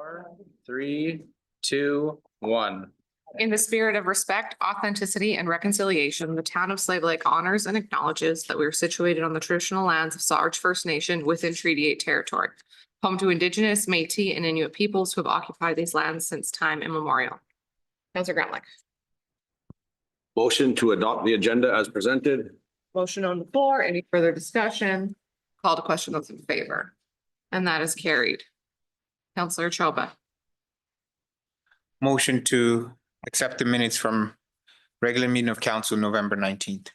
4, 3, 2, 1. In the spirit of respect, authenticity, and reconciliation, the town of Slave Lake honors and acknowledges that we are situated on the traditional lands of Sarge First Nation within Treaty 8 territory, home to Indigenous, Métis, and Inuit peoples who have occupied these lands since time immemorial. Councillor Grantlich. Motion to adopt the agenda as presented. Motion on the floor. Any further discussion? Call to question, those in favor. And that is carried. Councillor Choba. Motion to accept the minutes from regular meeting of council, November 19th.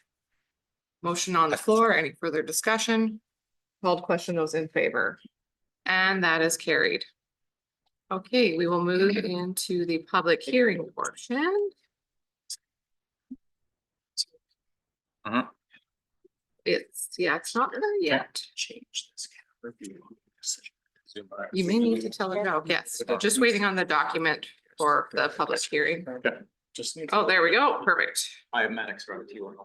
Motion on the floor. Any further discussion? Called question, those in favor. And that is carried. Okay, we will move into the public hearing portion. It's not there yet. Change this. You may need to tell her no. Yes, we're just waiting on the document for the public hearing. Okay. Just need. Oh, there we go. Perfect. I have Maddox from T1.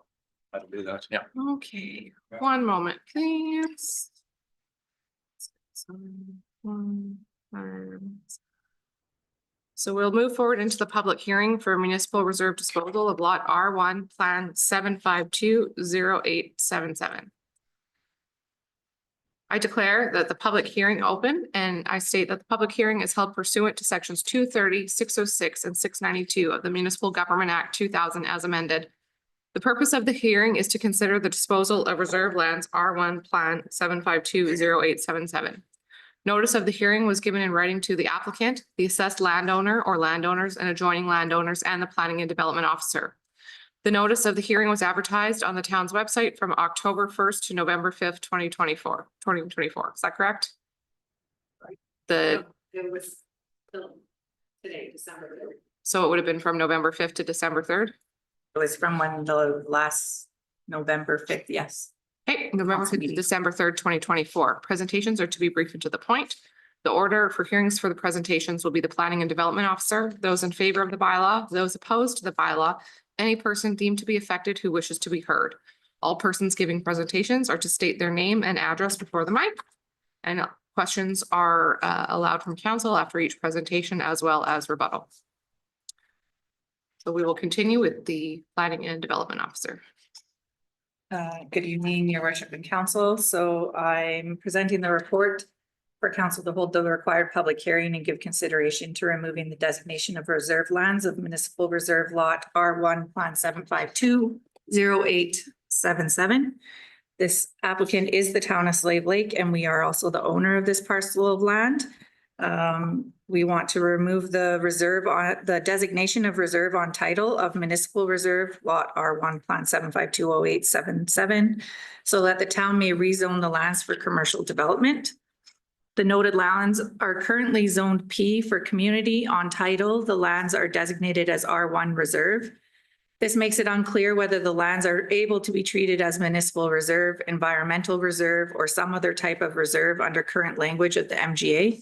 I'll do that. Yeah. Okay, one moment, please. So we'll move forward into the public hearing for municipal reserve disposal of lot R1, plan 7520877. I declare that the public hearing open, and I state that the public hearing is held pursuant to sections 230, 606, and 692 of the Municipal Government Act 2000 as amended. The purpose of the hearing is to consider the disposal of reserve lands R1 Plan 7520877. Notice of the hearing was given in writing to the applicant, the assessed landowner or landowners and adjoining landowners, and the planning and development officer. The notice of the hearing was advertised on the town's website from October 1st to November 5th, 2024. Is that correct? It was today, December 3rd. So it would have been from November 5th to December 3rd? It was from when the last November 5th, yes. Okay, November 5th to December 3rd, 2024. Presentations are to be brief and to the point. The order for hearings for the presentations will be the planning and development officer, those in favor of the bylaw, those opposed to the bylaw, any person deemed to be affected who wishes to be heard. All persons giving presentations are to state their name and address before the mic. And questions are allowed from council after each presentation as well as rebuttal. So we will continue with the planning and development officer. Good evening, your worship and council. So I'm presenting the report for council to hold the required public hearing and give consideration to removing the designation of reserve lands of municipal reserve lot R1 plan 7520877. This applicant is the town of Slave Lake, and we are also the owner of this parcel of land. We want to remove the reserve on the designation of reserve on title of municipal reserve lot R1 plan 7520877 so that the town may rezone the lands for commercial development. The noted lands are currently zoned P for community on title. The lands are designated as R1 reserve. This makes it unclear whether the lands are able to be treated as municipal reserve, environmental reserve, or some other type of reserve under current language of the MGA.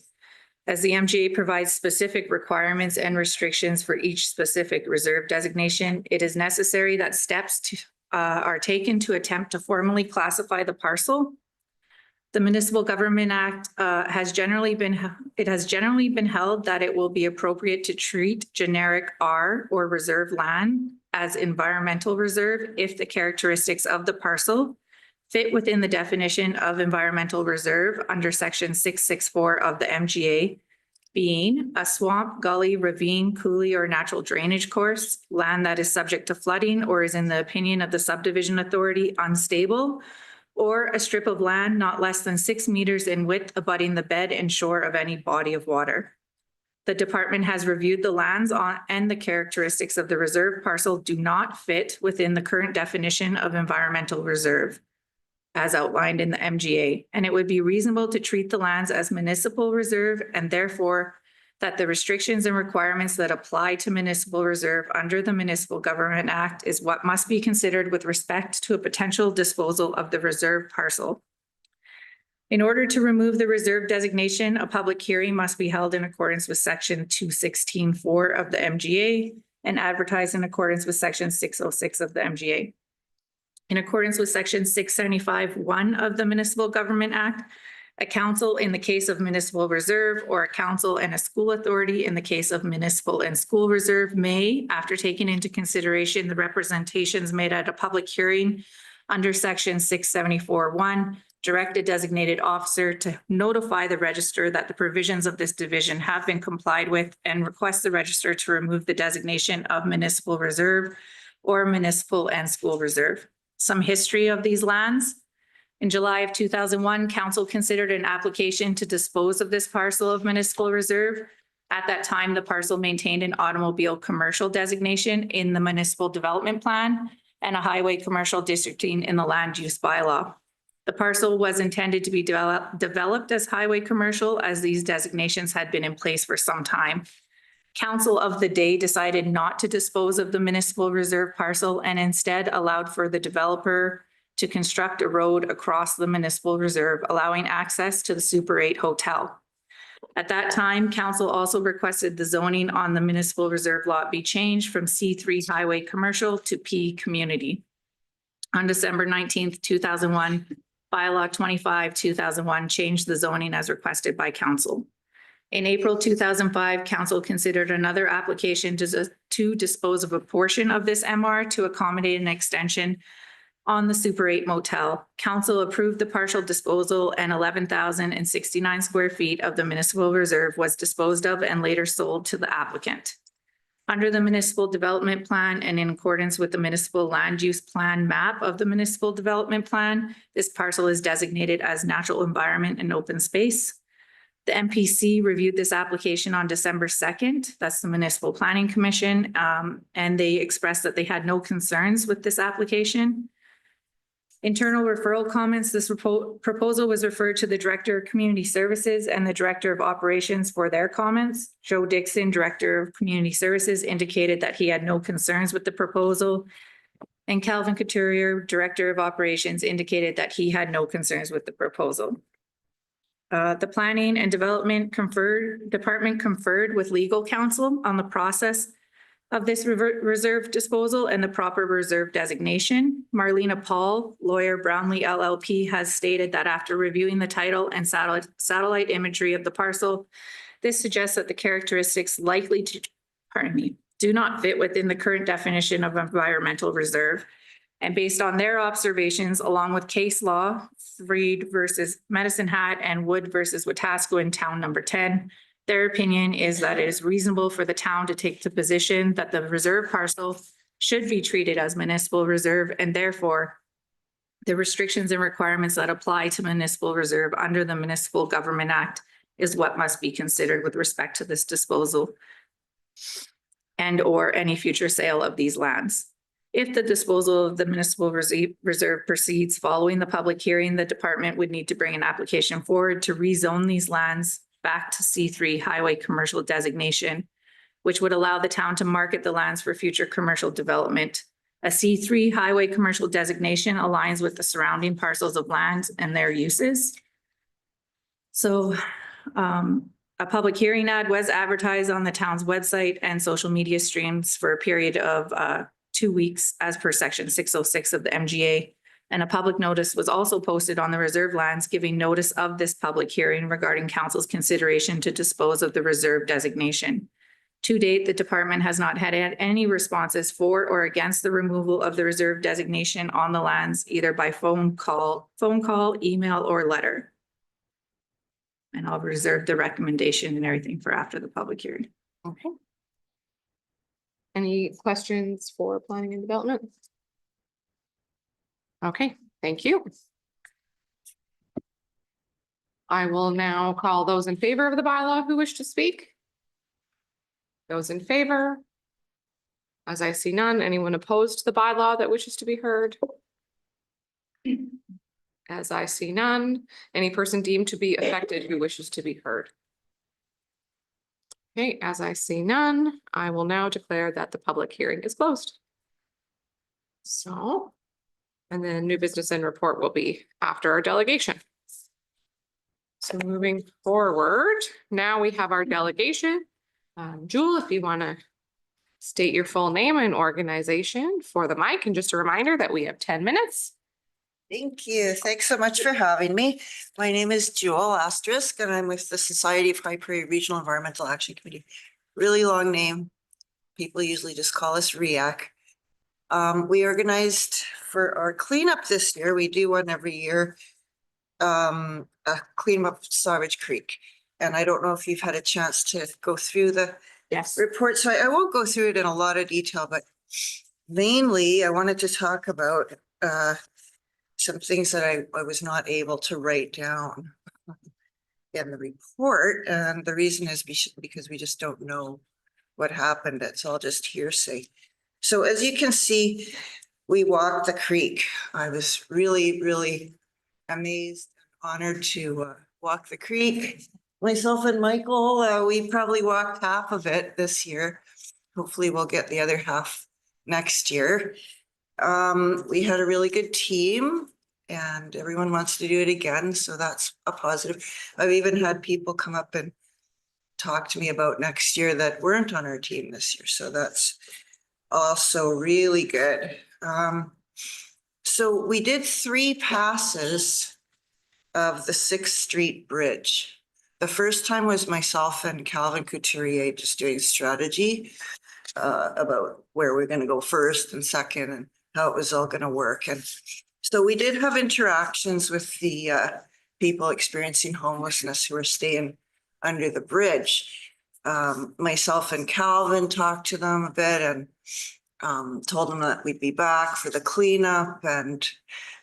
As the MGA provides specific requirements and restrictions for each specific reserve designation, it is necessary that steps are taken to attempt to formally classify the parcel. The Municipal Government Act has generally been held that it will be appropriate to treat generic R or reserve land as environmental reserve if the characteristics of the parcel fit within the definition of environmental reserve under section 664 of the MGA, being a swamp, gully, ravine, coulee, or natural drainage course, land that is subject to flooding or is in the opinion of the subdivision authority unstable, or a strip of land not less than 6 meters in width abutting the bed and shore of any body of water. The department has reviewed the lands on and the characteristics of the reserve parcel do not fit within the current definition of environmental reserve as outlined in the MGA, and it would be reasonable to treat the lands as municipal reserve, and therefore that the restrictions and requirements that apply to municipal reserve under the Municipal Government Act is what must be considered with respect to a potential disposal of the reserve parcel. In order to remove the reserve designation, a public hearing must be held in accordance with section 216(4) of the MGA and advertised in accordance with section 606 of the MGA. In accordance with section 675(1) of the Municipal Government Act, a council in the case of municipal reserve, or a council and a school authority in the case of municipal and school reserve may, after taking into consideration the representations made at a public hearing under section 674(1), direct a designated officer to notify the register that the provisions of this division have been complied with and request the register to remove the designation of municipal reserve or municipal and school reserve. Some history of these lands. In July of 2001, council considered an application to dispose of this parcel of municipal reserve. At that time, the parcel maintained an automobile commercial designation in the municipal development plan and a highway commercial districting in the land use bylaw. The parcel was intended to be developed as highway commercial, as these designations had been in place for some time. Council of the day decided not to dispose of the municipal reserve parcel and instead allowed for the developer to construct a road across the municipal reserve, allowing access to the Super 8 Hotel. At that time, council also requested the zoning on the municipal reserve lot be changed from C3 highway commercial to P community. On December 19th, 2001, bylaw 25, 2001 changed the zoning as requested by council. In April 2005, council considered another application to dispose of a portion of this MR to accommodate an extension on the Super 8 motel. Council approved the partial disposal, and 11,069 square feet of the municipal reserve was disposed of and later sold to the applicant. Under the municipal development plan and in accordance with the municipal land use plan map of the municipal development plan, this parcel is designated as natural environment and open space. The MPC reviewed this application on December 2nd. That's the Municipal Planning Commission. And they expressed that they had no concerns with this application. Internal referral comments. This proposal was referred to the Director of Community Services and the Director of Operations for their comments. Joe Dixon, Director of Community Services, indicated that he had no concerns with the proposal. And Calvin Couturier, Director of Operations, indicated that he had no concerns with the proposal. The Planning and Development Department conferred with legal counsel on the process of this reserve disposal and the proper reserve designation. Marlena Paul, lawyer Brownlee LLP, has stated that after reviewing the title and satellite imagery of the parcel, this suggests that the characteristics likely to, do not fit within the current definition of environmental reserve. And based on their observations, along with case law, Freed versus Medicine Hat and Wood versus Wetaskiwin in town number 10, their opinion is that it is reasonable for the town to take the position that the reserve parcel should be treated as municipal reserve, and therefore the restrictions and requirements that apply to municipal reserve under the Municipal Government Act is what must be considered with respect to this disposal and or any future sale of these lands. If the disposal of the municipal reserve proceeds following the public hearing, the department would need to bring an application forward to rezone these lands back to C3 highway commercial designation, which would allow the town to market the lands for future commercial development. A C3 highway commercial designation aligns with the surrounding parcels of land and their uses. So a public hearing ad was advertised on the town's website and social media streams for a period of 2 weeks as per section 606 of the MGA. And a public notice was also posted on the reserve lands giving notice of this public hearing regarding council's consideration to dispose of the reserve designation. To date, the department has not had any responses for or against the removal of the reserve designation on the lands, either by phone call, email, or letter. And I'll reserve the recommendation and everything for after the public hearing. Okay. Any questions for planning and development? Okay, thank you. I will now call those in favor of the bylaw who wish to speak. Those in favor? As I see none, anyone opposed to the bylaw that wishes to be heard? As I see none, any person deemed to be affected who wishes to be heard? Okay, as I see none, I will now declare that the public hearing is closed. So, and then new business and report will be after our delegation. So moving forward, now we have our delegation. Jewel, if you want to state your full name and organization for the mic, and just a reminder that we have 10 minutes. Thank you. Thanks so much for having me. My name is Jewel Asterisk and I'm with the Society of High Prairie Regional Environmental Action Committee. Really long name. People usually just call us REAC. We organized for our cleanup this year. We do one every year. A cleanup of Savage Creek. And I don't know if you've had a chance to go through the Yes. report, so I won't go through it in a lot of detail, but mainly I wanted to talk about some things that I was not able to write down in the report. And the reason is because we just don't know what happened. It's all just hearsay. So as you can see, we walked the creek. I was really, really amazed, honored to walk the creek. Myself and Michael, we probably walked half of it this year. Hopefully we'll get the other half next year. We had a really good team and everyone wants to do it again. So that's a positive. I've even had people come up and talk to me about next year that weren't on our team this year. So that's also really good. So we did 3 passes of the 6th Street Bridge. The first time was myself and Calvin Couturier just doing strategy about where we're going to go first and second and how it was all going to work. And so we did have interactions with the people experiencing homelessness who are staying under the bridge. Myself and Calvin talked to them a bit and told them that we'd be back for the cleanup. And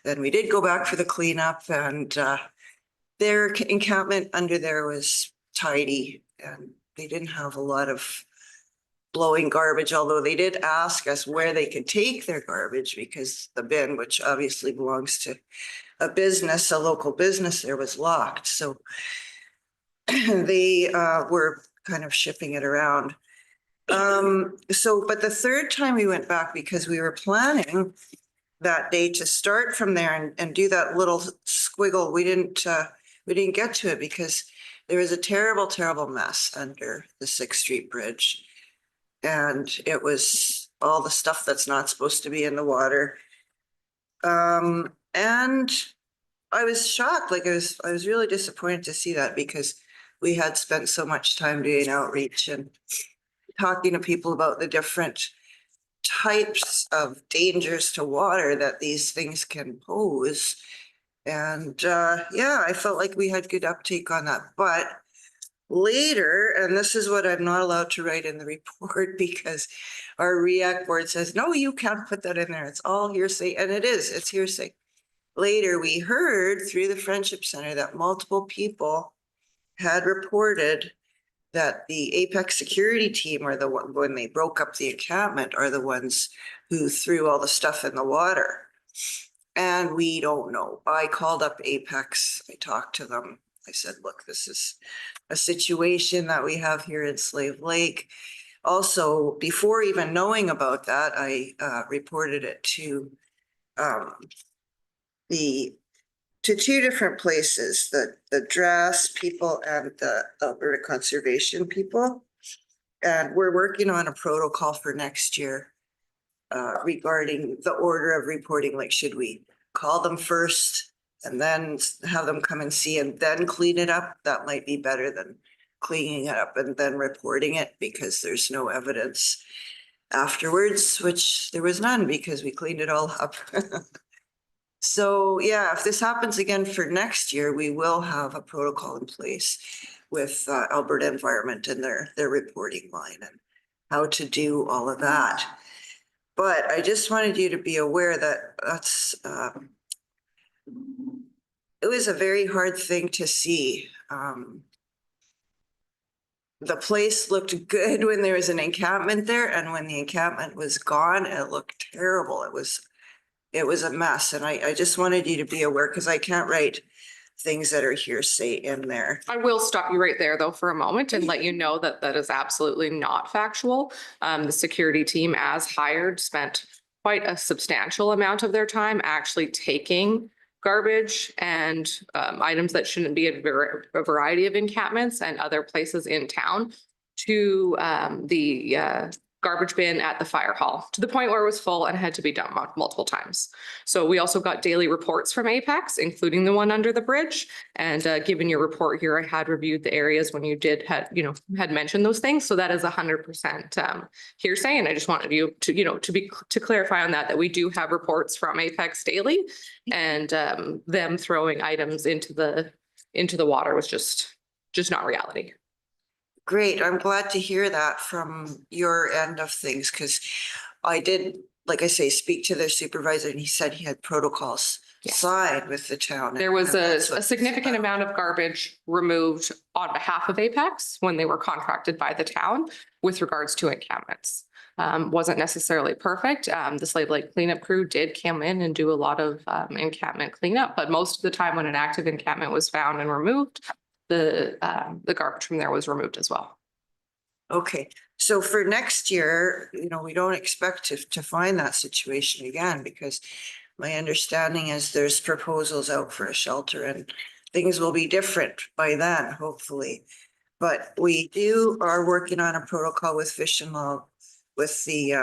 then we did go back for the cleanup and their encampment under there was tidy and they didn't have a lot of blowing garbage, although they did ask us where they could take their garbage because the bin, which obviously belongs to a business, a local business, there was locked. So they were kind of shipping it around. But the third time we went back because we were planning that day to start from there and do that little squiggle, we didn't get to it because there was a terrible, terrible mess under the 6th Street Bridge. And it was all the stuff that's not supposed to be in the water. And I was shocked. Like I was really disappointed to see that because we had spent so much time doing outreach and talking to people about the different types of dangers to water that these things can pose. And yeah, I felt like we had good uptake on that. But later, and this is what I'm not allowed to write in the report because our REAC board says, no, you can't put that in there. It's all hearsay. And it is, it's hearsay. Later, we heard through the Friendship Center that multiple people had reported that the Apex security team are the one, when they broke up the encampment, are the ones who threw all the stuff in the water. And we don't know. I called up Apex, I talked to them. I said, look, this is a situation that we have here in Slave Lake. Also, before even knowing about that, I reported it to 2 different places, the DRAS people and the Alberta Conservation people. And we're working on a protocol for next year regarding the order of reporting. Like, should we call them first and then have them come and see and then clean it up? That might be better than cleaning it up and then reporting it because there's no evidence afterwards, which there was none because we cleaned it all up. So yeah, if this happens again for next year, we will have a protocol in place with Alberta Environment and their reporting line and how to do all of that. But I just wanted you to be aware that that's it was a very hard thing to see. The place looked good when there was an encampment there, and when the encampment was gone, it looked terrible. It was a mess, and I just wanted you to be aware because I can't write things that are hearsay in there. I will stop you right there though for a moment and let you know that that is absolutely not factual. The security team as hired spent quite a substantial amount of their time actually taking garbage and items that shouldn't be at a variety of encampments and other places in town to the garbage bin at the fire hall to the point where it was full and had to be dumped multiple times. So we also got daily reports from Apex, including the one under the bridge. And given your report here, I had reviewed the areas when you had mentioned those things. So that is 100% hearsay. And I just wanted you to, to clarify on that we do have reports from Apex daily, and them throwing items into the water was just not reality. Great. I'm glad to hear that from your end of things, because I did, like I say, speak to their supervisor and he said he had protocols Yeah. signed with the town. There was and a that's what- significant amount of garbage removed on behalf of Apex when they were contracted by the town with regards to encampments. Wasn't necessarily perfect. The Slave Lake cleanup crew did come in and do a lot of encampment cleanup, but most of the time when an active encampment was found and removed, the garbage from there was removed as well. Okay, so for next year, we don't expect to find that situation again, because my understanding is there's proposals out for a shelter and things will be different by then, hopefully. But we are working on a protocol with Fish and Law, with the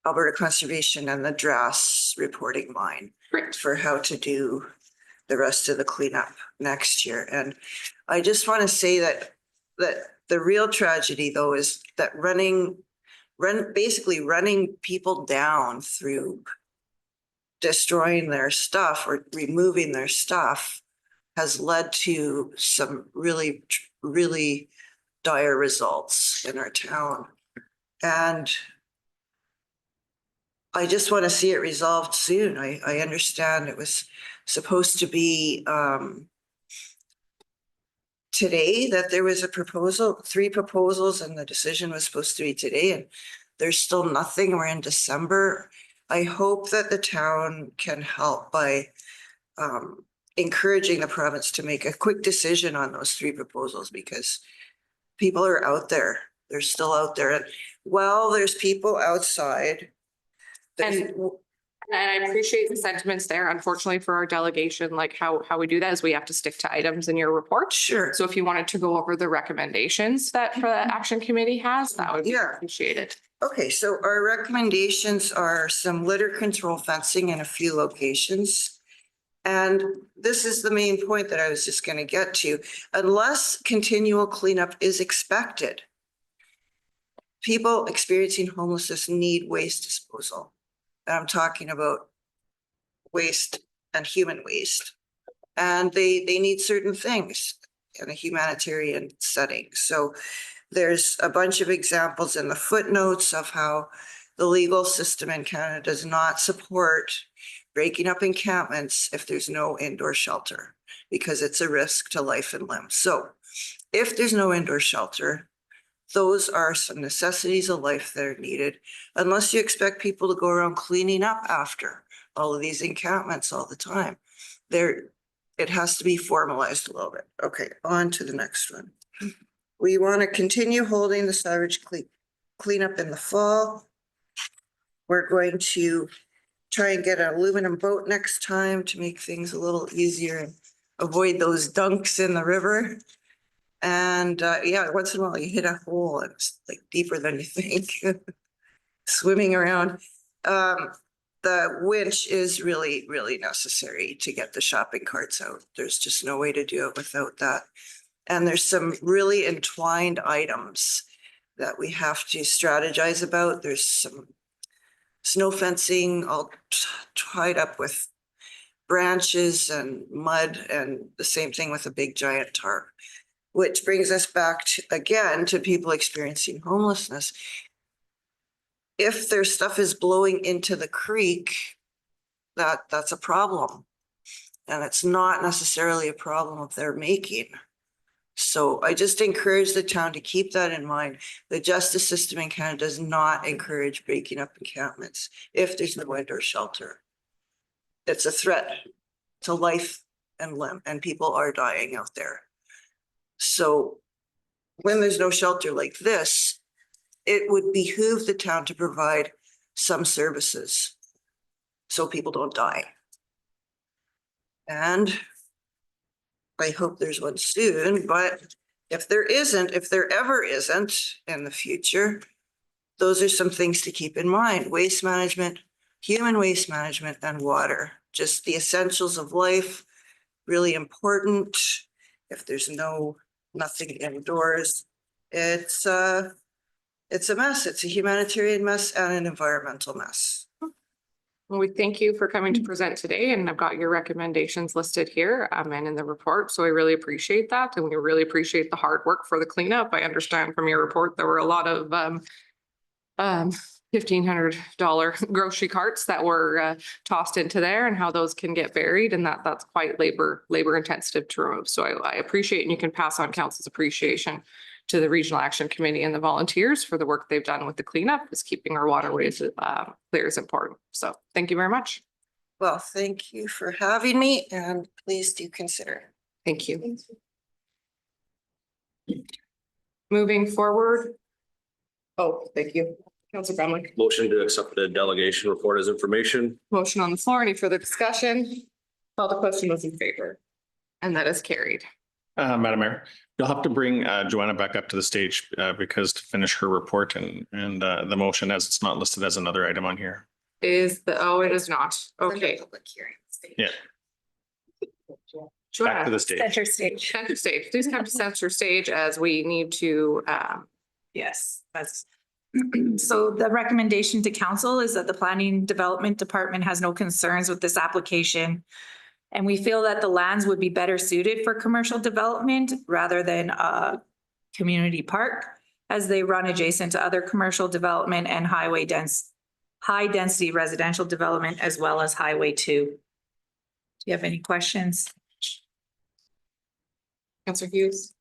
Alberta Conservation and the DRAS reporting line Great. for how to do the rest of the cleanup next year. And I just want to say that the real tragedy though is that basically running people down through destroying their stuff or removing their stuff has led to some really, really dire results in our town. And I just want to see it resolved soon. I understand it was supposed to be today that there was a proposal, 3 proposals, and the decision was supposed to be today, and there's still nothing. We're in December. I hope that the town can help by encouraging the province to make a quick decision on those 3 proposals, because people are out there. They're still out there. And while there's people outside. And I appreciate the sentiments there. Unfortunately for our delegation, like how we do that is we have to stick to items in your report. Sure. So if you wanted to go over the recommendations that the action committee has, that would be appreciated. Okay, so our recommendations are some litter control fencing in a few locations. And this is the main point that I was just going to get to. Unless continual cleanup is expected, people experiencing homelessness need waste disposal. And I'm talking about waste and human waste. And they need certain things in a humanitarian setting. So there's a bunch of examples in the footnotes of how the legal system in Canada does not support breaking up encampments if there's no indoor shelter, because it's a risk to life and limb. So if there's no indoor shelter, those are some necessities of life that are needed, unless you expect people to go around cleaning up after all of these encampments all the time. It has to be formalized a little bit. Okay, on to the next one. We want to continue holding the Savage cleanup in the fall. We're going to try and get an aluminum boat next time to make things a little easier and avoid those dunks in the river. And yeah, once in a while you hit a hole and it's like deeper than you think. Swimming around. The winch is really, really necessary to get the shopping carts out. There's just no way to do it without that. And there's some really entwined items that we have to strategize about. There's some snow fencing all tied up with branches and mud, and the same thing with a big giant tarp. Which brings us back again to people experiencing homelessness. If their stuff is blowing into the creek, that's a problem. And it's not necessarily a problem of their making. So I just encourage the town to keep that in mind. The justice system in Canada does not encourage breaking up encampments if there's no indoor shelter. It's a threat to life and limb, and people are dying out there. So when there's no shelter like this, it would behoove the town to provide some services so people don't die. And I hope there's one soon, but if there isn't, if there ever isn't in the future, those are some things to keep in mind. Waste management, human waste management, and water, just the essentials of life, really important. If there's nothing indoors, it's a mess. It's a humanitarian mess and an environmental mess. Well, we thank you for coming to present today, and I've got your recommendations listed here and in the report. So I really appreciate that. And we really appreciate the hard work for the cleanup. I understand from your report, there were a lot of $1,500 grocery carts that were tossed into there and how those can get buried, and that's quite labor intensive to remove. So I appreciate, and you can pass on council's appreciation to the Regional Action Committee and the volunteers for the work they've done with the cleanup, is keeping our waterways clear is important. So thank you very much. Well, thank you for having me, and please do consider. Thank you. Moving forward. Oh, thank you. Councilor Bromley. Motion to accept the delegation report as information. Motion on the floor. Any further discussion? Call the question was in favor. And that is carried. Madam Mayor, you'll have to bring Joanna back up to the stage because to finish her report and the motion, as it's not listed as another item on here. Is it is not. Okay. Yeah. Back to Joanna, the stage. Center stage. center stage. Please come to center stage as we need to, Yes, that's. So the recommendation to council is that the Planning Development Department has no concerns with this application. And we feel that the lands would be better suited for commercial development rather than a community park, as they run adjacent to other commercial development and high density residential development, as well as Highway 2. Do you have any questions? Councilor Hughes.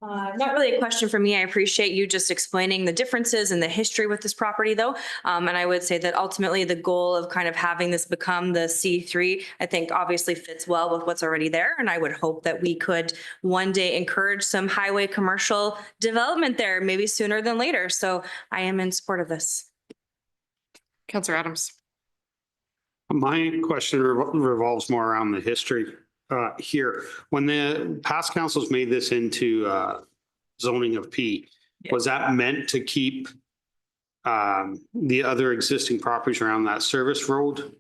Not really a question for me. I appreciate you just explaining the differences and the history with this property though. And I would say that ultimately the goal of kind of having this become the C3, I think obviously fits well with what's already there. And I would hope that we could one day encourage some highway commercial development there, maybe sooner than later. So I am in support of this. Councilor Adams. My question revolves more around the history here. When the past councils made this into zoning of P, was that meant to keep the other existing properties around that service road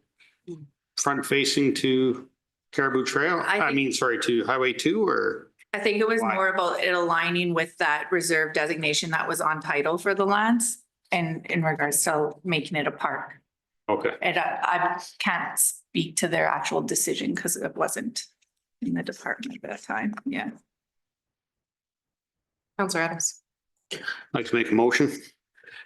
front facing to Caribou Trail? To Highway 2 or? I think it was Why? more about it aligning with that reserve designation that was on title for the lands and in regards to making it a park. Okay. And I can't speak to their actual decision because it wasn't in the department at that time. Yeah. Councilor Adams. I'd like to make a motion.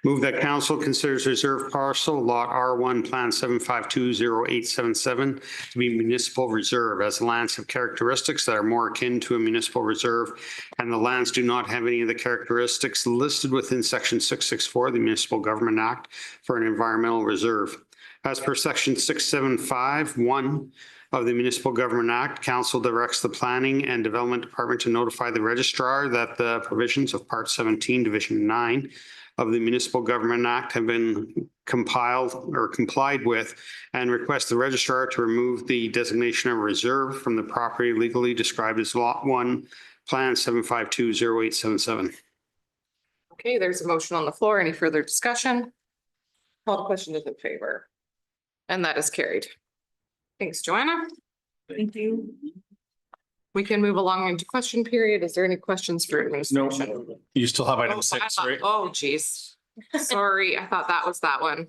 Move that council considers reserve parcel lot R1 plan 7520877 to be municipal reserve, as the lands have characteristics that are more akin to a municipal reserve, and the lands do not have any of the characteristics listed within section 664 of the Municipal Government Act for an environmental reserve. As per section 675(1) of the Municipal Government Act, council directs the Planning and Development Department to notify the registrar that the provisions of Part 17, Division 9 of the Municipal Government Act have been compiled or complied with, and request the registrar to remove the designation of reserve from the property legally described as Lot 1, Plan 7520877. Okay, there's a motion on the floor. Any further discussion? Call the question is in favor. And that is carried. Thanks, Joanna. Thank you. We can move along into question period. Is there any questions for administration? You still have Oh, item 6, right? Oh, geez. Sorry, I thought that was that one.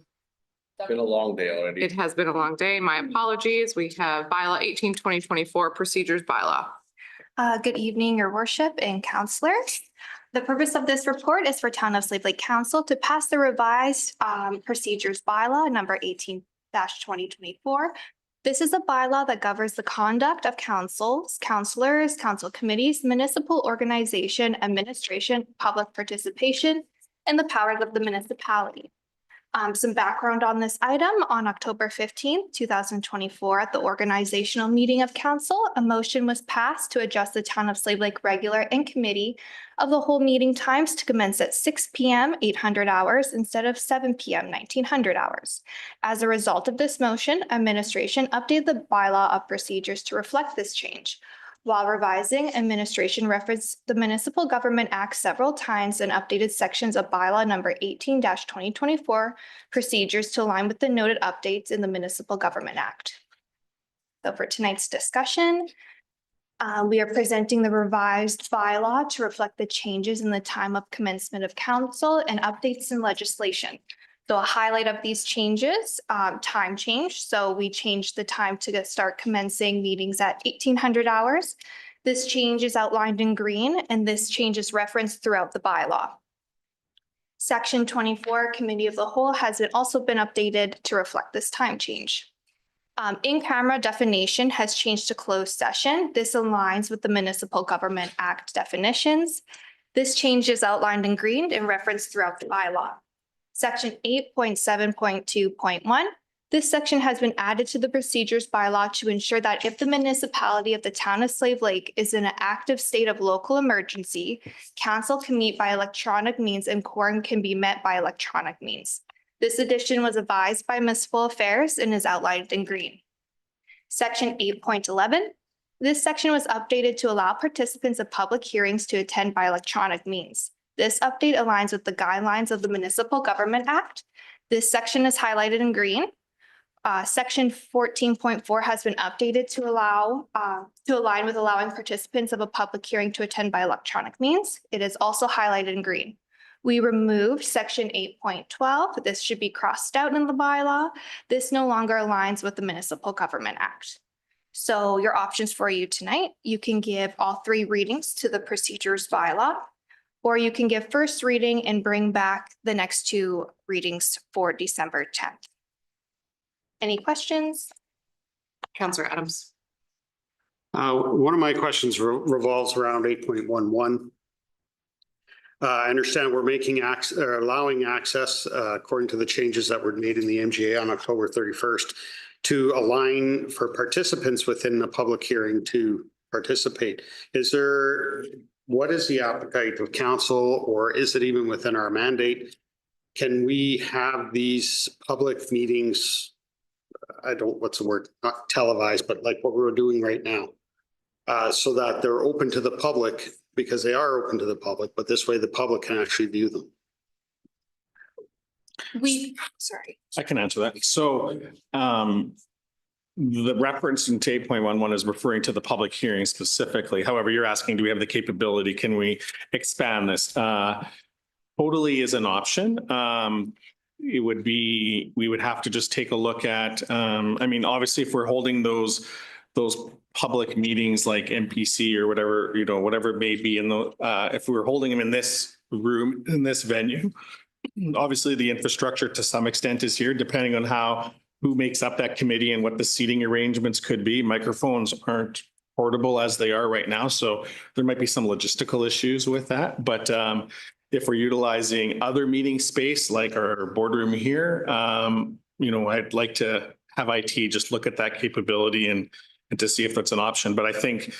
Been a long day already. It has been a long day. My apologies. We have bylaw 18/2024 procedures bylaw. Good evening, your worship and counselors. The purpose of this report is for Town of Slave Lake Council to pass the revised procedures bylaw number 18-2024. This is a bylaw that governs the conduct of councils, councilors, council committees, municipal organization, administration, public participation, and the powers of the municipality. Some background on this item: on October 15th, 2024, at the organizational meeting of council, a motion was passed to adjust the Town of Slave Lake regular and committee of the whole meeting times to commence at 6 p.m. 800 hours instead of 7 p.m. 1900 hours. As a result of this motion, administration updated the bylaw of procedures to reflect this change. While revising, administration referenced the Municipal Government Act several times and updated sections of bylaw number 18-2024 procedures to align with the noted updates in the Municipal Government Act. So for tonight's discussion, we are presenting the revised bylaw to reflect the changes in the time of commencement of council and updates in legislation. So a highlight of these changes, time change. So we changed the time to start commencing meetings at 1800 hours. This change is outlined in green, and this change is referenced throughout the bylaw. Section 24, Committee of the Whole, has also been updated to reflect this time change. In-camera definition has changed to closed session. This aligns with the Municipal Government Act definitions. This change is outlined in green and referenced throughout the bylaw. Section 8.7.2.1. This section has been added to the procedures bylaw to ensure that if the municipality of the town of Slave Lake is in an active state of local emergency, council can meet by electronic means and quorum can be met by electronic means. This addition was advised by Municipal Affairs and is outlined in green. Section 8.11. This section was updated to allow participants of public hearings to attend by electronic means. This update aligns with the guidelines of the Municipal Government Act. This section is highlighted in green. Section 14.4 has been updated to align with allowing participants of a public hearing to attend by electronic means. It is also highlighted in green. We removed section 8.12. This should be crossed out in the bylaw. This no longer aligns with the Municipal Government Act. So your options for you tonight, you can give all 3 readings to the procedures bylaw, or you can give first reading and bring back the next 2 readings for December 10th. Any questions? Councillor Adams. One of my questions revolves around 8.11. I understand we're making allowing access according to the changes that were made in the MGA on October 31st to align for participants within the public hearing to participate. What is the appetite of council, or is it even within our mandate? Can we have these public meetings, what's the word, not televised, but like what we're doing right now, so that they're open to the public, because they are open to the public, but this way the public can actually view them? Sorry. I can answer that. So the reference in 8.11 is referring to the public hearing specifically. However, you're asking, do we have the capability? Can we expand this? Totally is an option. We would have to just take a look at, obviously if we're holding those public meetings like MPC or whatever, whatever it may be if we were holding them in this room, in this venue, obviously the infrastructure to some extent is here, depending on who makes up that committee and what the seating arrangements could be. Microphones aren't portable as they are right now, so there might be some logistical issues with that. But if we're utilizing other meeting space like our boardroom here, I'd like to have IT just look at that capability and to see if that's an option. But I think,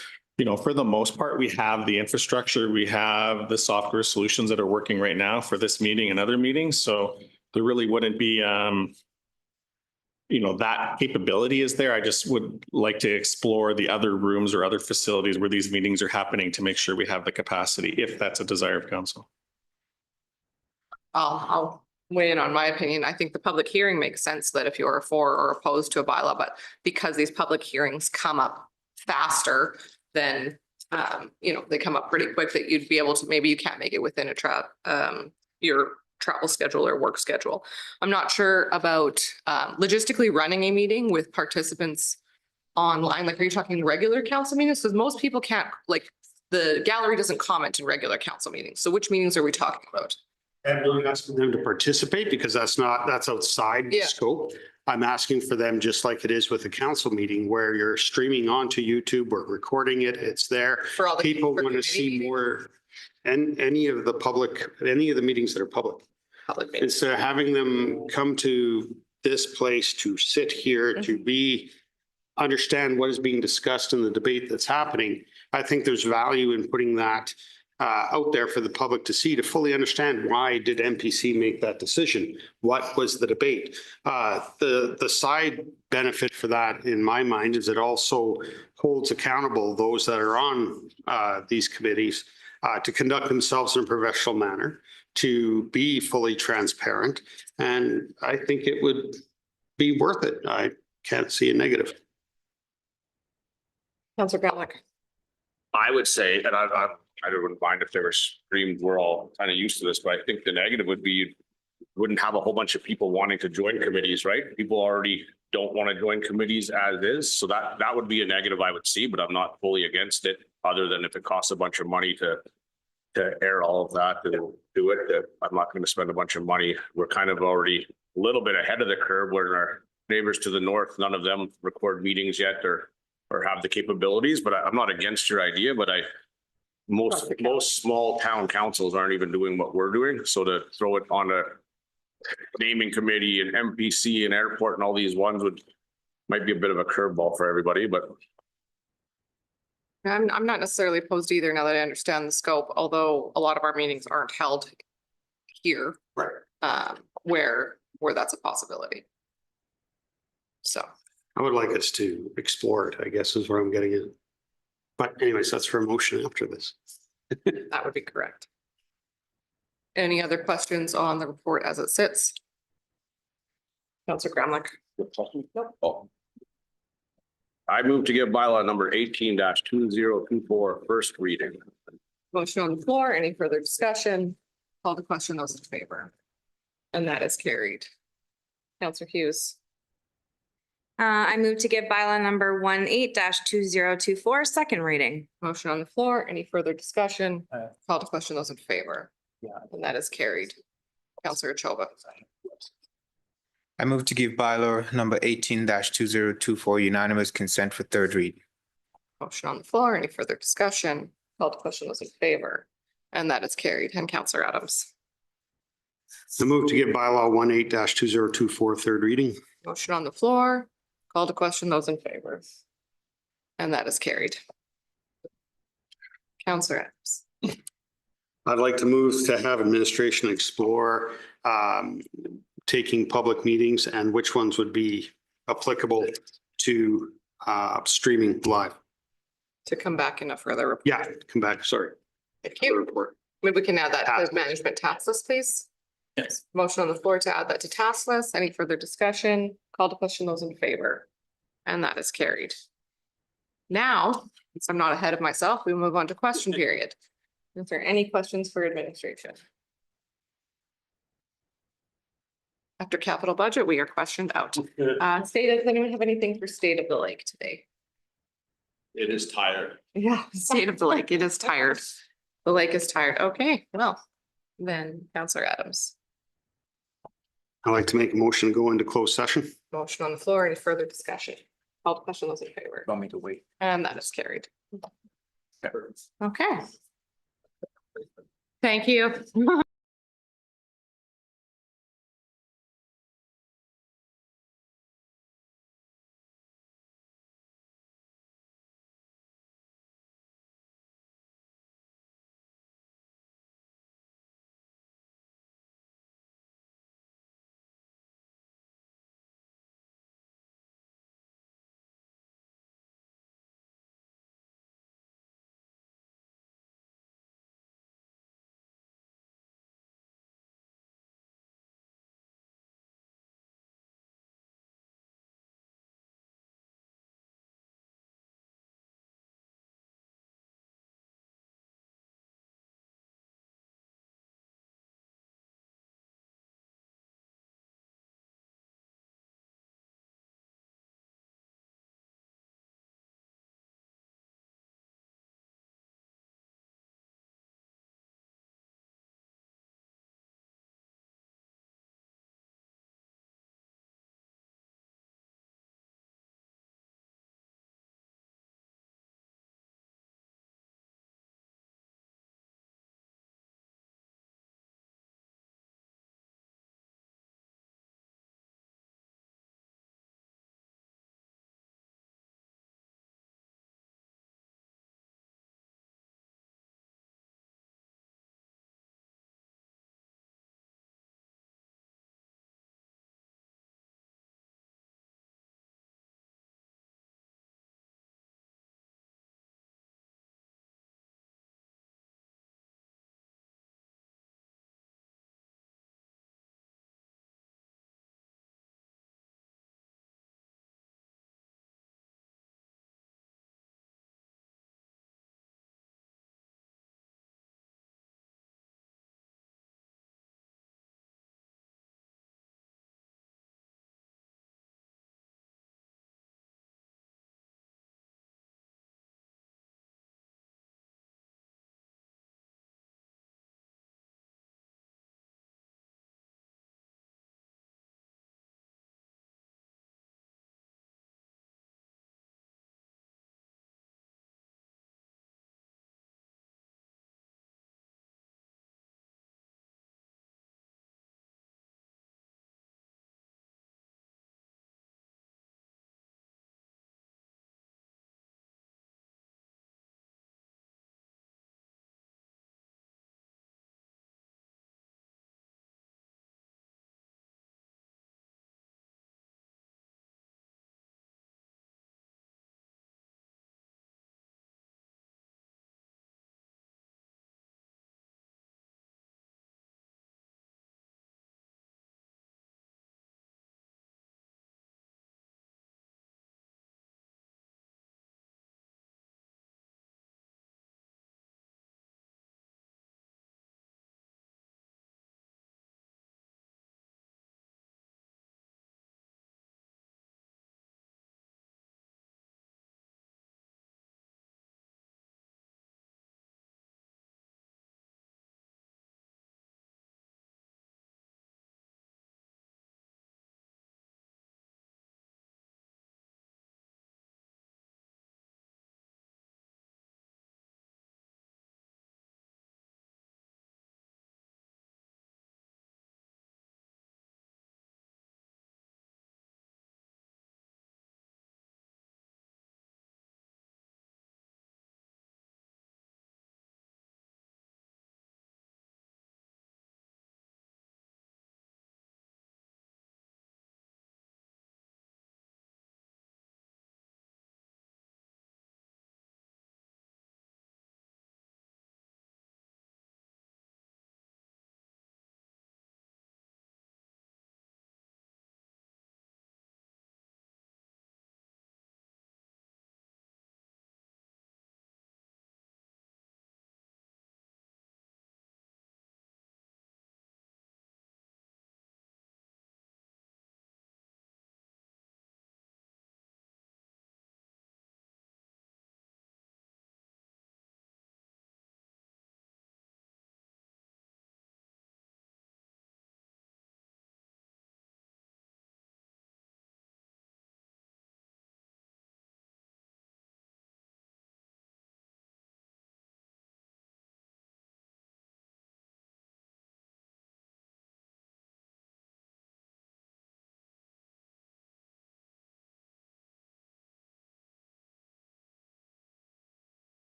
for the most part, we have the infrastructure, we have the software solutions that are working right now for this meeting and other meetings. So there really wouldn't be, that capability is there. I just would like to explore the other rooms or other facilities where these meetings are happening to make sure we have the capacity, if that's a desire of council. I'll weigh in on my opinion. I think the public hearing makes sense that if you're for or opposed to a bylaw, but because these public hearings come up faster than, they come up pretty quick, that you'd be able to, maybe you can't make it within your travel schedule or work schedule. I'm not sure about logistically running a meeting with participants online. Like, are you talking regular council meetings? Because most people can't, the gallery doesn't comment in regular council meetings. So which meetings are we talking about? I'm really asking them to participate, because that's outside scope. I'm asking for them, just like it is with a council meeting where you're streaming onto YouTube, we're recording it, it's there. For all the people want to see more, and any of the meetings that are public. Instead of having them come to this place to sit here, to understand what is being discussed in the debate that's happening, I think there's value in putting that out there for the public to see, to fully understand why did MPC make that decision? What was the debate? The side benefit for that in my mind is it also holds accountable those that are on these committees to conduct themselves in a professional manner, to be fully transparent. And I think it would be worth it. I can't see a negative. Counselor Gallagher. I would say, and I wouldn't mind if they were streamed, we're all kind of used to this, but I think the negative would be you wouldn't have a whole bunch of people wanting to join committees, right? People already don't want to join committees as is. So that would be a negative I would see, but I'm not fully against it, other than if it costs a bunch of money to air all of that, to do it, that I'm not going to spend a bunch of money. We're kind of already a little bit ahead of the curve where our neighbors to the north, none of them record meetings yet or have the capabilities, but I'm not against your idea, but most small town councils aren't even doing what we're doing. So to throw it on a naming committee and MPC and airport and all these ones might be a bit of a curveball for everybody, but I'm not necessarily opposed to either now that I understand the scope, although a lot of our meetings aren't held here. Right. Where that's a possibility. So. I would like us to explore it, I guess is where I'm getting at. But anyways, that's for a motion after this. That would be correct. Any other questions on the report as it sits? Counselor Gramlich. oh. I move to give bylaw number 18-2024 first reading. Motion on the floor. Any further discussion? Call the question. Those in favor. And that is carried. Counselor Hughes. I move to give bylaw number 18-2024 second reading. Motion on the floor. Any further discussion? Call to question. Those in favor. Yeah. And that is carried. Counselor Choba. I move to give bylaw number 18-2024 unanimous consent for third read. Motion on the floor. Any further discussion? Call to question. Those in favor. And that is carried. And Counselor Adams. I move to give bylaw 18-2024 third reading. Motion on the floor. Call to question. Those in favor. And that is carried. Counselor Adams. I'd like to move to have administration explore taking public meetings and which ones would be applicable to streaming live. To come back in a further report. Yeah, come back, sorry. Thank you. Report. Maybe we can add that to Task the management task list, please. Yes. Motion on the floor to add that to task list. Any further discussion? Call to question. Those in favor. And that is carried. Now, since I'm not ahead of myself, we move on to question period. Is there any questions for administration? After capital budget, we are questioned out. Does anyone have anything for state of the lake today? It is tired. Yeah, state of the lake. It is tired. The lake is tired. Okay, well, then Counselor Adams. I'd like to make a motion to go into closed session. Motion on the floor. Any further discussion? Call to question. Those in favor. Want me to wait? And that is carried. Okay. Thank you.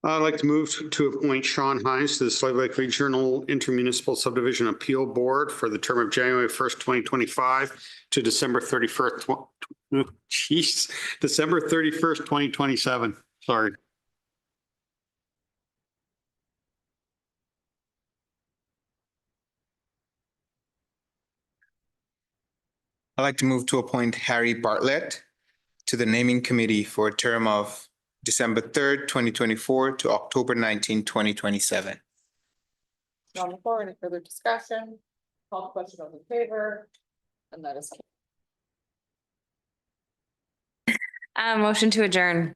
I'd like to move to appoint Sean Hines to the Slave Lake Regional Intermunicipal Subdivision Appeal Board for the term of January 1st, 2025 to December 31st, December 31st, 2027. Sorry. I'd like to move to appoint Harry Bartlett to the Naming Committee for a term of December 3rd, 2024 to October 19, 2027. On the floor, any further discussion? Call the question, those in favor? And that is. Motion to adjourn.